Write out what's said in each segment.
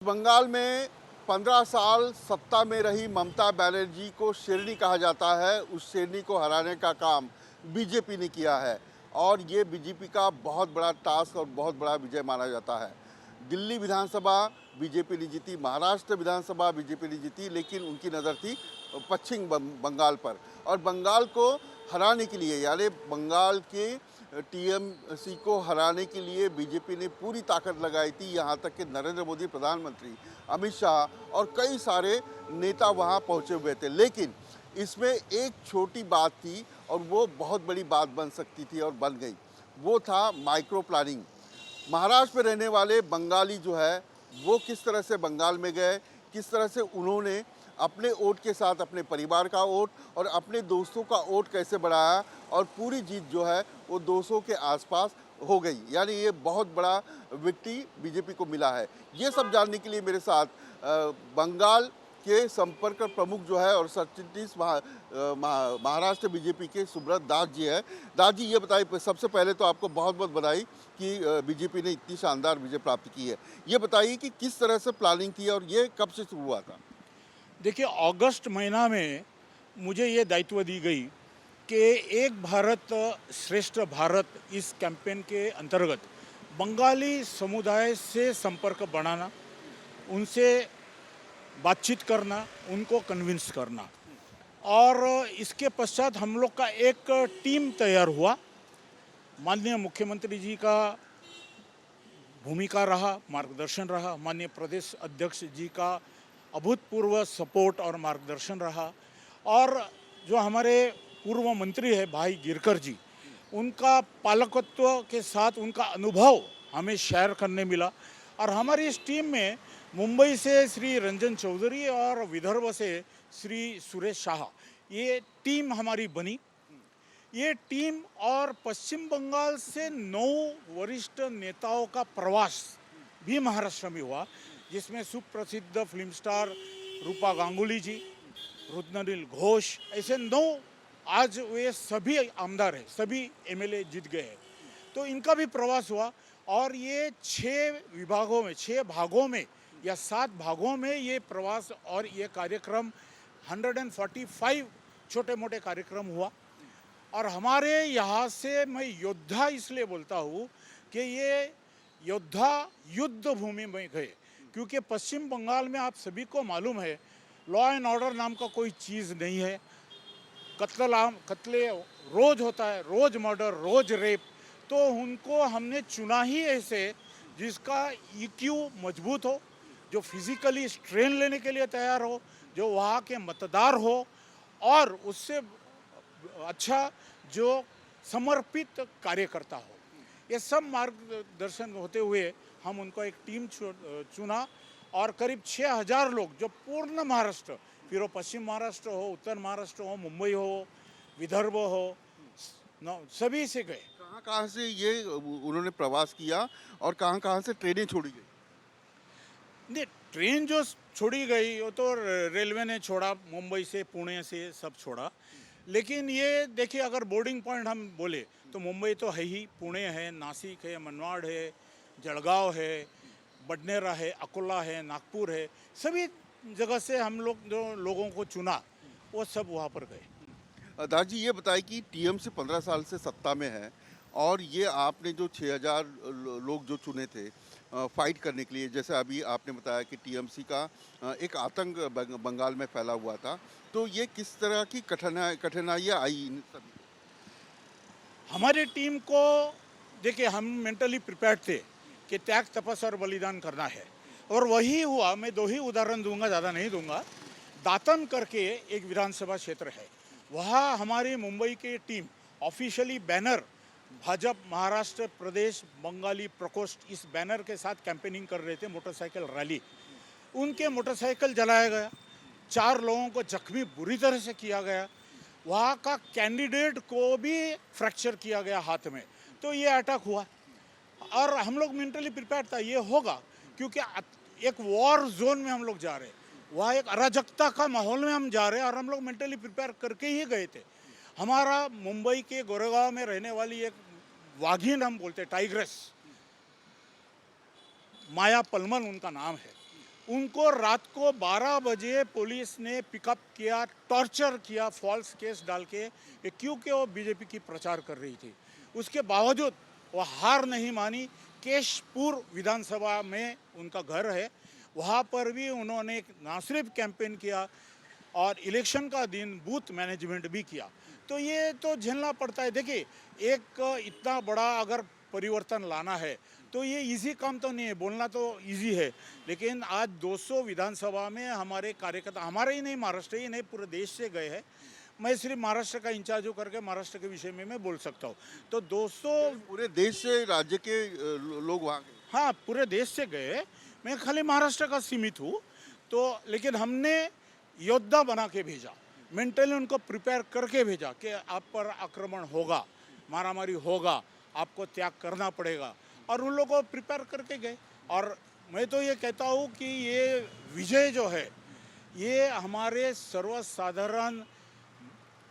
बंगाल में 15 साल सत्ता में रही ममता बनर्जी को शेरनी कहा जाता है। उस शेरनी को हराने का काम बीजेपी ने किया है और ये बीजेपी का बहुत बड़ा टास्क और बहुत बड़ा विजय माना जाता है। दिल्ली विधानसभा बीजेपी ने जीती, महाराष्ट्र विधानसभा बीजेपी ने जीती, लेकिन उनकी नज़र थी पश्चिम बंगाल पर। और बंगाल को हराने के लिए, यानी बंगाल के टीएमसी को हराने के लिए बीजेपी ने पूरी ताकत लगाई थी। यहाँ तक कि नरेंद्र मोदी प्रधानमंत्री, अमित शाह और कई सारे नेता वहाँ पहुँचे हुए थे। लेकिन इसमें एक छोटी बात थी और वो बहुत बड़ी बात बन सकती थी और बन गई। वो था माइक्रो प्लानिंग। महाराष्ट्र में रहने वाले बंगाली जो है वो किस तरह से बंगाल में गए, किस तरह से उन्होंने अपने वोट के साथ अपने परिवार का वोट और अपने दोस्तों का वोट कैसे बढ़ाया और पूरी जीत जो है वो 200 के आसपास हो गई। यानी ये बहुत बड़ा विक्ट्री बीजेपी को मिला है। ये सब जानने के लिए मेरे साथ बंगाल के संपर्क प्रमुख जो है और सचिव महाराष्ट्र बीजेपी के सुब्रत दास जी है। दास जी, ये बताइए, सबसे पहले तो आपको बहुत बहुत बधाई कि बीजेपी ने इतनी शानदार विजय प्राप्त की है। ये बताइए कि किस तरह से प्लानिंग थी और ये कब से शुरू हुआ था? देखिए, अगस्त महीना में मुझे ये दायित्व दी गई कि एक भारत श्रेष्ठ भारत इस कैंपेन के अंतर्गत बंगाली समुदाय से संपर्क बढ़ाना, उनसे बातचीत करना, उनको कन्विंस करना। और इसके पश्चात हम लोग का एक टीम तैयार हुआ। माननीय मुख्यमंत्री जी का भूमिका रहा, मार्गदर्शन रहा, माननीय प्रदेश अध्यक्ष जी का अभूतपूर्व सपोर्ट और मार्गदर्शन रहा, और जो हमारे पूर्व मंत्री है भाई गिरकर जी, उनका पालकत्व के साथ उनका अनुभव हमें शेयर करने मिला। और हमारी इस टीम में मुंबई से श्री रंजन चौधरी और विदर्भ से श्री सुरेश शाह, ये टीम हमारी बनी। ये टीम और पश्चिम बंगाल से 9 वरिष्ठ नेताओं का प्रवास भी महाराष्ट्र में हुआ, जिसमें सुप्रसिद्ध फिल्म स्टार रूपा गांगुली जी, रुद्रनील घोष, ऐसे 9 आज वे सभी आमदार हैं, सभी एमएलए जीत गए हैं। तो इनका भी प्रवास हुआ और ये 6 भागों में या 7 भागों में ये प्रवास और ये कार्यक्रम 145 छोटे मोटे कार्यक्रम हुआ। और हमारे यहाँ से मैं योद्धा इसलिए बोलता हूँ कि ये योद्धा युद्ध भूमि में गए, क्योंकि पश्चिम बंगाल में आप सभी को मालूम है लॉ एंड ऑर्डर नाम का कोई चीज़ नहीं है। कत्ले रोज होता है, रोज मर्डर, रोज रेप। तो उनको हमने चुना ही ऐसे जिसका ईक्यू मजबूत हो, जो फिजिकली स्ट्रेन लेने के लिए तैयार हो, जो वहाँ के मतदार हो, और उससे अच्छा जो समर्पित कार्यकर्ता हो। ये सब मार्गदर्शन होते हुए हम उनको एक टीम चुना और करीब 6000 लोग, जो पूर्ण महाराष्ट्र, फिर वो पश्चिम महाराष्ट्र हो, उत्तर महाराष्ट्र हो, मुंबई हो, विदर्भ हो, सभी से गए। कहाँ कहाँ से ये उन्होंने प्रवास किया और कहाँ कहाँ से ट्रेनें छोड़ी गई? नहीं, ट्रेन जो छोड़ी गई वो तो रेलवे ने छोड़ा, मुंबई से, पुणे से सब छोड़ा। लेकिन ये देखिए, अगर बोर्डिंग पॉइंट हम बोले तो मुंबई तो है ही, पुणे है, नासिक है, मनमाड है, जलगांव है, बडनेरा है, अकोला है, नागपुर है, सभी जगह से हम लोग जो लोगों को चुना वो सब वहाँ पर गए। दास जी, ये बताएं कि टीएमसी 15 साल से सत्ता में है और ये आपने जो 6000 लोग जो चुने थे फाइट करने के लिए, जैसे अभी आपने बताया कि टीएमसी का एक आतंक बंगाल में फैला हुआ था, तो ये किस तरह की कठिनाइयाँ आई इन सभी? हमारी टीम को देखिए, हम मेंटली प्रिपेयर्ड थे कि त्याग, तपस्या और बलिदान करना है, और वही हुआ। मैं 2 ही उदाहरण दूंगा, ज़्यादा नहीं दूंगा। दातन करके एक विधानसभा क्षेत्र है, वहाँ हमारी मुंबई की team officially banner Bhajpa Maharashtra प्रदेश बंगाली प्रकोष्ठ, इस बैनर के साथ कैंपेनिंग कर रहे थे, मोटरसाइकिल रैली। उनके मोटरसाइकिल जलाया गया, 4 लोगों को जख्मी बुरी तरह से किया गया, वहाँ का कैंडिडेट को भी फ्रैक्चर किया गया हाथ में। तो ये अटैक हुआ और हम लोग मेंटली प्रिपेयर था, ये होगा, क्योंकि एक वॉर जोन में हम लोग जा रहे हैं, वहाँ एक अराजकता का माहौल में हम जा रहे हैं, और हम लोग मेंटली प्रिपेयर करके ही गए थे। हमारा मुंबई के गोरेगांव में रहने वाली एक वाघिन, हम बोलते टाइग्रेस, माया पलमन उनका नाम है, उनको रात को 12 बजे पुलिस ने पिकअप किया, टॉर्चर किया, फॉल्स केस डाल के क्योंकि वो बीजेपी की प्रचार कर रही थी। उसके बावजूद वो हार नहीं मानी। केशपुर विधानसभा में उनका घर है, वहाँ पर भी उन्होंने ना सिर्फ कैंपेन किया और इलेक्शन का दिन बूथ मैनेजमेंट भी किया। तो ये तो झेलना पड़ता है। देखिए, एक इतना बड़ा अगर परिवर्तन लाना है तो ये इजी काम तो नहीं है, बोलना तो इजी है, लेकिन आज 200 विधानसभा में हमारे कार्यकर्ता, हमारे ही नहीं, महाराष्ट्र ही नहीं, पूरे देश से गए हैं। मैं सिर्फ महाराष्ट्र का इंचार्ज होकर के महाराष्ट्र के विषय में मैं बोल सकता हूँ। तो 200, पूरे देश से राज्य के लोग वहाँ गए। हाँ, पूरे देश से गए। मैं खाली महाराष्ट्र का सीमित हूँ। तो लेकिन हमने योद्धा बना के भेजा, मेंटली उनको प्रिपेयर करके भेजा कि आप पर आक्रमण होगा, मारामारी होगा, आपको त्याग करना पड़ेगा, और उन लोगों को प्रिपेयर करके गए। और मैं तो ये कहता हूँ कि ये विजय जो है ये हमारे सर्वसाधारण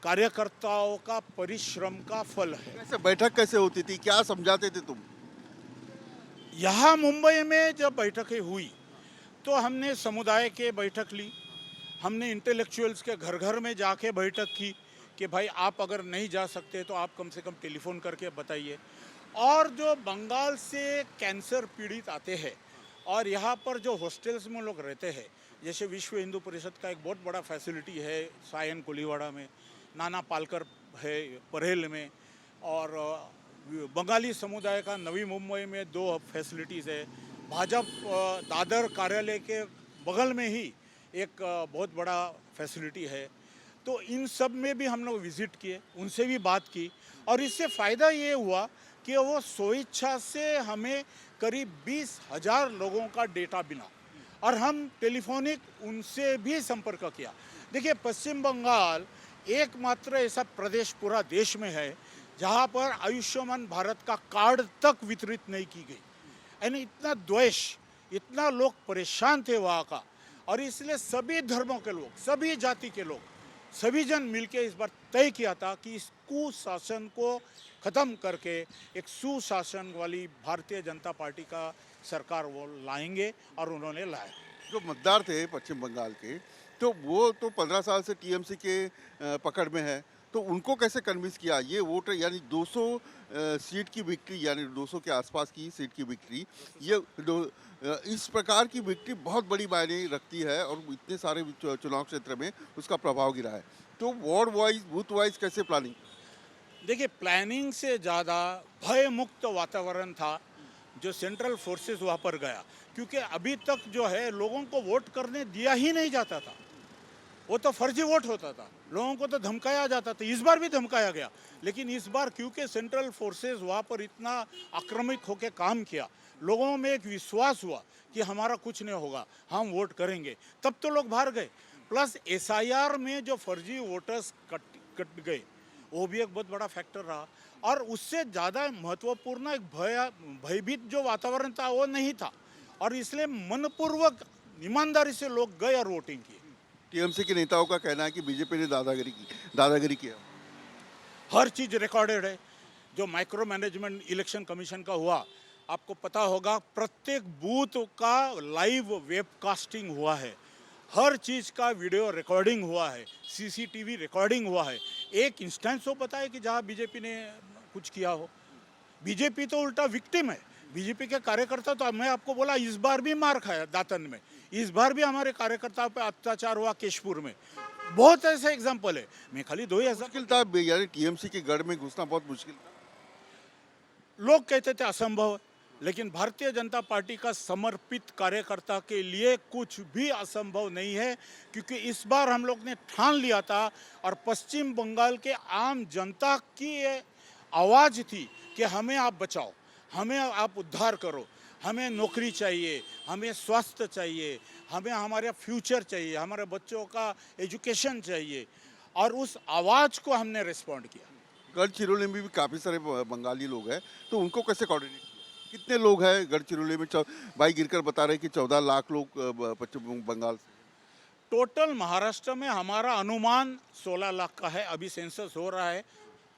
कार्यकर्ताओं का परिश्रम का फल है। कैसे बैठक कैसे होती थी, क्या समझाते थे तुम? यहाँ मुंबई में जब बैठकें हुई तो हमने समुदाय के बैठक ली, हमने इंटेलेक्चुअल्स के घर घर में जाके बैठक की कि भाई आप अगर नहीं जा सकते तो आप कम से कम टेलीफोन करके बताइए। और जो बंगाल से कैंसर पीड़ित आते हैं और यहाँ पर जो हॉस्टल्स में लोग रहते हैं, जैसे विश्व हिंदू परिषद का एक बहुत बड़ा फैसिलिटी है सायन कोलीवाड़ा में, नाना पालकर है परेल में, और बंगाली समुदाय का नवी मुंबई में 2 फैसिलिटीज़ है। भाजपा दादर कार्यालय के बगल में ही एक बहुत बड़ा फैसिलिटी है। तो इन सब में भी हम लोग विज़िट किए, उनसे भी बात की, और इससे फ़ायदा ये हुआ कि वो स्वेच्छा से हमें करीब 20,000 लोगों का डेटा मिला और हम टेलीफोनिक उनसे भी संपर्क किया। देखिए, पश्चिम बंगाल एकमात्र ऐसा प्रदेश पूरा देश में है जहाँ पर आयुष्मान भारत का कार्ड तक वितरित नहीं की गई। यानी इतना द्वेष, इतना लोग परेशान थे वहाँ का, और इसलिए सभी धर्मों के लोग, सभी जाति के लोग, सभी जन मिलके इस बार तय किया था कि इस कुशासन को ख़त्म करके एक सुशासन वाली भारतीय जनता पार्टी का सरकार वो लाएंगे, और उन्होंने लाया। जो मतदार थे पश्चिम बंगाल के, तो वो तो 15 साल से टीएमसी के पकड़ में है, तो उनको कैसे कन्विंस किया? ये वोट यानी 200 सीट की विक्ट्री, यानी 200 के आसपास की सीट की विक्ट्री, ये इस प्रकार की विक्ट्री बहुत बड़ी मायने रखती है और इतने सारे चुनाव क्षेत्र में उसका प्रभाव गिरा है। तो वार्ड वाइज, बूथ वाइज कैसे प्लानिंग? देखिए, प्लानिंग से ज़्यादा भय मुक्त वातावरण था जो सेंट्रल फोर्सेस वहाँ पर गया, क्योंकि अभी तक जो है लोगों को वोट करने दिया ही नहीं जाता था। वो तो फर्जी वोट होता था, लोगों को तो धमकाया जाता था। इस बार भी धमकाया गया, लेकिन इस बार क्योंकि सेंट्रल फोर्सेस वहाँ पर इतना आक्रामक होकर काम किया, लोगों में एक विश्वास हुआ कि हमारा कुछ नहीं होगा, हम वोट करेंगे, तब तो लोग बाहर गए। प्लस एसआईआर में जो फर्जी वोटर्स कट गए, वो भी एक बहुत बड़ा फैक्टर रहा। और उससे ज़्यादा महत्वपूर्ण एक भयभीत जो वातावरण था वो नहीं था, और इसलिए मनपूर्वक ईमानदारी से लोग गए और वोटिंग की। टीएमसी के नेताओं का कहना है कि बीजेपी ने दादागिरी किया। हर चीज़ रिकॉर्डेड है। जो माइक्रो मैनेजमेंट इलेक्शन कमीशन का हुआ, आपको पता होगा, प्रत्येक बूथ का लाइव वेबकास्टिंग हुआ है, हर चीज़ का वीडियो रिकॉर्डिंग हुआ है, सीसीटीवी रिकॉर्डिंग हुआ है। एक इंस्टेंस हो पता है कि जहाँ बीजेपी ने कुछ किया हो? बीजेपी तो उल्टा विक्टिम है। बीजेपी के कार्यकर्ता तो, मैं आपको बोला, इस बार भी मार खाया दातन में, इस बार भी हमारे कार्यकर्ताओं पे अत्याचार हुआ केशपुर में। बहुत ऐसे एग्जाम्पल है, मैं खाली 2 ही मुश्किल था, यानी टीएमसी के गढ़ में घुसना बहुत मुश्किल था। लोग कहते थे असंभव है, लेकिन भारतीय जनता पार्टी का समर्पित कार्यकर्ता के लिए कुछ भी असंभव नहीं है, क्योंकि इस बार हम लोग ने ठान लिया था, और पश्चिम बंगाल के आम जनता की ये आवाज़ थी कि हमें आप बचाओ, हमें आप उद्धार करो, हमें नौकरी चाहिए, हमें स्वास्थ्य चाहिए, हमें हमारा फ्यूचर चाहिए, हमारे बच्चों का एजुकेशन चाहिए, और उस आवाज़ को हमने रिस्पॉन्ड किया। गढ़चिरौली में भी काफ़ी सारे बंगाली लोग हैं, तो उनको कैसे कोऑर्डिनेट किया? कितने लोग हैं गढ़चिरौली में? भाई गिरकर बता रहे कि 14 लाख लोग पश्चिम बंगाल से। टोटल महाराष्ट्र में हमारा अनुमान 16 लाख का है, अभी सेंसस हो रहा है,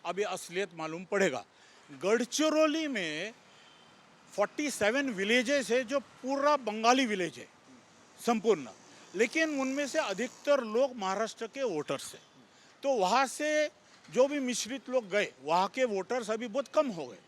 अभी असलियत मालूम पड़ेगा। गढ़चिरौली में 47 विलेजेस है जो पूरा बंगाली विलेज है, संपूर्ण, लेकिन उनमें से अधिकतर लोग महाराष्ट्र के वोटर्स हैं। तो वहाँ से जो भी मिश्रित लोग गए, वहाँ के वोटर्स अभी बहुत कम हो गए,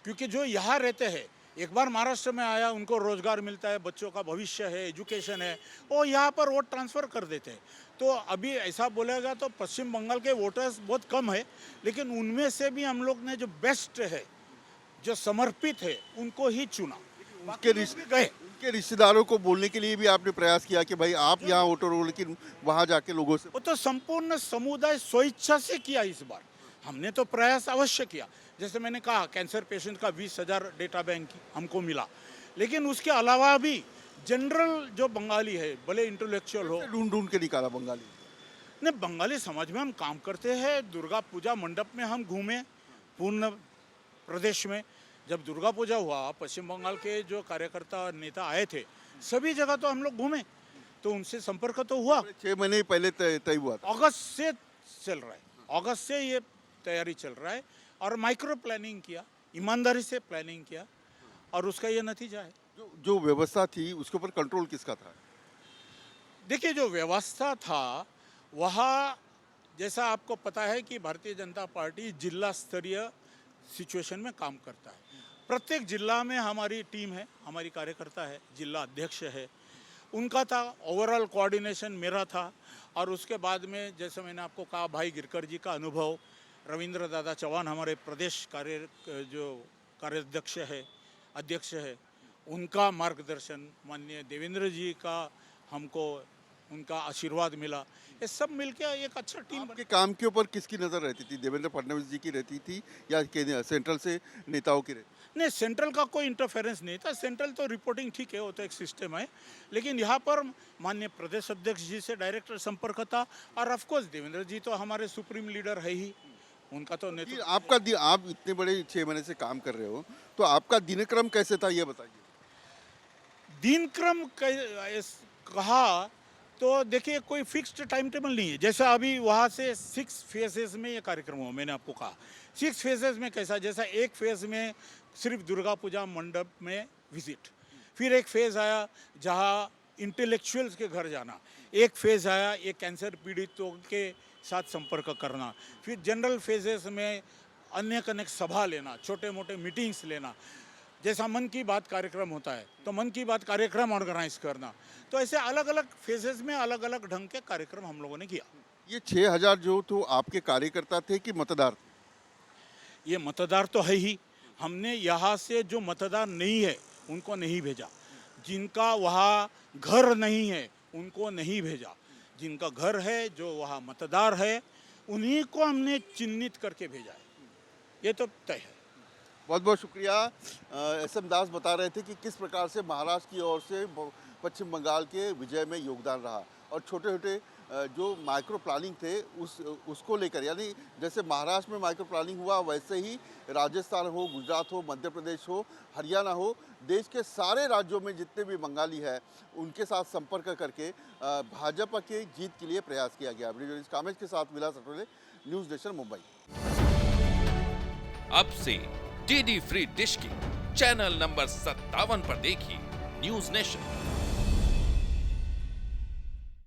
क्योंकि जो यहाँ रहते हैं, एक बार महाराष्ट्र में आया, उनको रोजगार मिलता है, बच्चों का भविष्य है, एजुकेशन है, वो यहाँ पर वोट ट्रांसफ़र कर देते हैं। तो अभी ऐसा बोलेगा तो पश्चिम बंगाल के वोटर्स बहुत कम है, लेकिन उनमें से भी हम लोग ने जो बेस्ट है, जो समर्पित है, उनको ही चुना। उनके गए, उनके रिश्तेदारों को बोलने के लिए भी आपने प्रयास किया कि भाई आप यहाँ वोटर हो, लेकिन वहाँ जाके लोगों से वो तो संपूर्ण समुदाय स्वेच्छा से किया इस बार। हमने तो प्रयास अवश्य किया, जैसे मैंने कहा कैंसर पेशेंट का 20,000 डेटा बैंक हमको मिला, लेकिन उसके अलावा भी जनरल जो बंगाली है, भले इंटेलेक्चुअल हो, ढूंढ ढूंढ के निकाला बंगाली। नहीं, बंगाली समाज में हम काम करते हैं। दुर्गा पूजा मंडप में हम घूमे पूर्ण प्रदेश में। जब दुर्गा पूजा हुआ, पश्चिम बंगाल के जो कार्यकर्ता नेता आए थे, सभी जगह तो हम लोग घूमे, तो उनसे संपर्क तो हुआ। 6 महीने पहले तय हुआ था। अगस्त से चल रहा है, अगस्त से ये तैयारी चल रहा है, और माइक्रो प्लानिंग किया, ईमानदारी से प्लानिंग किया, और उसका ये नतीजा है। जो व्यवस्था थी उसके ऊपर कंट्रोल किसका था? देखिए, जो व्यवस्था था वहाँ, जैसा आपको पता है कि भारतीय जनता पार्टी जिला स्तरीय सिचुएशन में काम करता है। प्रत्येक जिला में हमारी टीम है, हमारी कार्यकर्ता है, जिला अध्यक्ष है, उनका था। ओवरऑल कोऑर्डिनेशन मेरा था, और उसके बाद में जैसे मैंने आपको कहा, भाई गिरकर जी का अनुभव, रविंद्र दादा चौहान हमारे प्रदेश कार्याध्यक्ष है, अध्यक्ष है, उनका मार्गदर्शन, माननीय देवेंद्र जी का हमको उनका आशीर्वाद मिला, ये सब मिलके एक अच्छा टीम आपके काम के ऊपर किसकी नज़र रहती थी? देवेंद्र फडणवीस जी की रहती थी या सेंट्रल से नेताओं की रहती? नहीं, सेंट्रल का कोई इंटरफेरेंस नहीं था। सेंट्रल तो रिपोर्टिंग ठीक है, वो तो एक सिस्टम है, लेकिन यहाँ पर माननीय प्रदेश अध्यक्ष जी से डायरेक्ट संपर्क था, और ऑफकोर्स देवेंद्र जी तो हमारे सुप्रीम लीडर है ही, उनका तो नेतृत्व। आप इतने बड़े 6 महीने से काम कर रहे हो, तो आपका दिनक्रम कैसे था ये बताइए। दिनक्रम कहा तो देखिए, कोई फिक्स्ड टाइम टेबल नहीं है। जैसा अभी वहाँ से 6 फेजेस में ये कार्यक्रम हुआ, मैंने आपको कहा 6 फेजेस में कैसा, जैसा एक फेज में सिर्फ दुर्गा पूजा मंडप में विजिट, फिर एक फेज आया जहाँ इंटेलेक्चुअल्स के घर जाना, एक फेज आया ये कैंसर पीड़ितों के साथ संपर्क करना, फिर जनरल फेजेस में अनेक सभा लेना, छोटे मोटे मीटिंग्स लेना, जैसा मन की बात कार्यक्रम होता है तो मन की बात कार्यक्रम ऑर्गेनाइज करना। तो ऐसे अलग अलग फेजेस में अलग अलग ढंग के कार्यक्रम हम लोगों ने किया। ये 6,000 जो तो आपके कार्यकर्ता थे कि मतदार थे? ये मतदार तो है ही। हमने यहाँ से जो मतदार नहीं है उनको नहीं भेजा, जिनका वहाँ घर नहीं है उनको नहीं भेजा, जिनका घर है, जो वहाँ मतदार है, उन्हीं को हमने चिन्हित करके भेजा है। ये तो तय है। बहुत बहुत शुक्रिया। SM दास बता रहे थे कि किस प्रकार से महाराष्ट्र की ओर से पश्चिम बंगाल के विजय में योगदान रहा, और छोटे छोटे जो माइक्रो प्लानिंग थे उसको लेकर, यानी जैसे महाराष्ट्र में माइक्रो प्लानिंग हुआ, वैसे ही राजस्थान हो, गुजरात हो, मध्य प्रदेश हो, हरियाणा हो, देश के सारे राज्यों में जितने भी बंगाली है उनके साथ संपर्क करके भाजपा के जीत के लिए प्रयास किया गया। वीडियो जर्नलिस्ट कामेश के साथ विलास अटोले, न्यूज़ नेशन मुंबई। अब से डीडी फ्री डिश की चैनल नंबर 57 पर देखिए न्यूज़ नेशन।